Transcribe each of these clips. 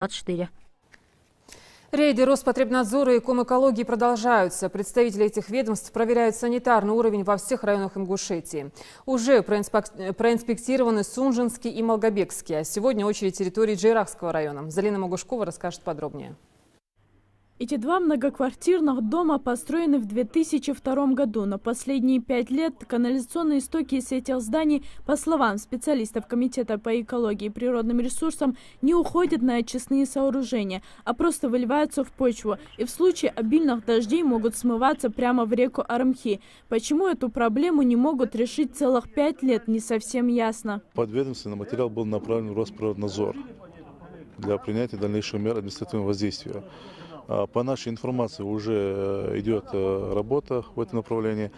24. Рейды Роспотребнадзора и Комэкологии продолжаются. Представители этих ведомств проверяют санитарный уровень во всех районах Ингушетии. Уже проинспектированы Сунжинский и Малгобекский. А сегодня очередь территории Джейрахского района. Залина Могушкова расскажет подробнее. Эти два многоквартирных дома построены в 2002 году, но последние 5 лет канализационные стоки из этих зданий, по словам специалистов Комитета по экологии и природным ресурсам, не уходят на очистные сооружения, а просто выливаются в почву и в случае обильных дождей могут смываться прямо в реку Арымхи. Почему эту проблему не могут решить целых 5 лет, не совсем ясно. Подведомственный материал был направлен в Росприроднадзор для принятия дальнейших мер административного воздействия. По нашей информации уже идет работа в этом направлении.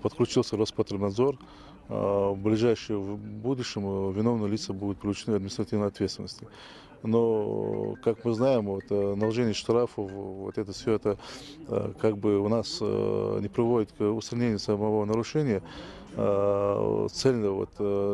Подключился Роспотребнадзор. В ближайшем будущем виновные лица будут привлечены к административной ответственности. Но, как мы знаем, наложение штрафов, это все это как бы у нас не приводит к устранению самого нарушения. Цель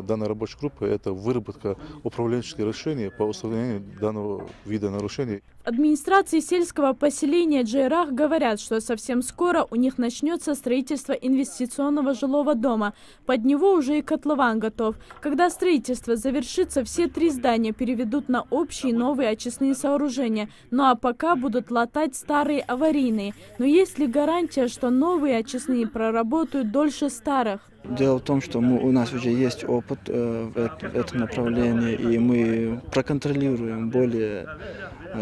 данной рабочей группы – это выработка управленческих решений по устранению данного вида нарушений. В администрации сельского поселения Джейрах говорят, что совсем скоро у них начнется строительство инвестиционного жилого дома. Под него уже и котлован готов. Когда строительство завершится, все 3 здания переведут на общие новые очистные сооружения. Ну а пока будут латать старые аварийные. Но есть ли гарантия, что новые очистные проработают дольше старых? Дело в том, что у нас уже есть опыт в этом направлении, и мы проконтролируем более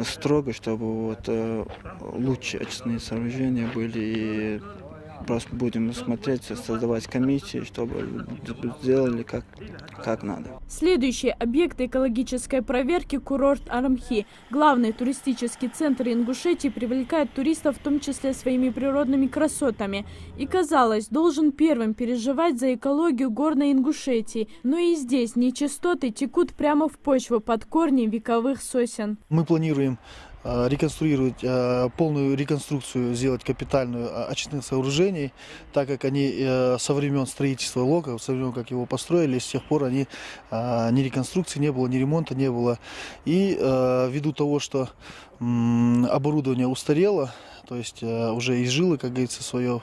строго, чтобы лучшие очистные сооружения были, и просто будем смотреть, создавать комиссии, чтобы сделали как надо. Следующий объект экологической проверки – курорт Арымхи. Главный туристический центр Ингушетии привлекает туристов, в том числе своими природными красотами. И, казалось, должен первым переживать за экологию горной Ингушетии. Но и здесь нечистоты текут прямо в почву под корни вековых сосен. Мы планируем реконструировать, полную реконструкцию сделать капитальную очистных сооружений, так как они со времен строительства Лока, со времен как его построили, с тех пор они ни реконструкции не было, ни ремонта не было. И ввиду того, что оборудование устарело, то есть уже изжило, как говорится, свое.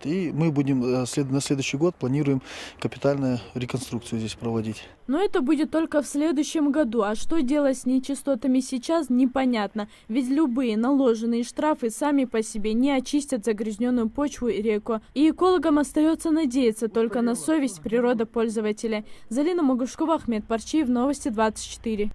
И мы будем на следующий год планируем капитальную реконструкцию здесь проводить. Но это будет только в следующем году. А что делать с нечистотами сейчас, непонятно. Ведь любые наложенные штрафы сами по себе не очистят загрязненную почву и реку. И экологам остается надеяться только на совесть природопользователя. Залина Могушкова, Ахмед Парчиев, Новости 24.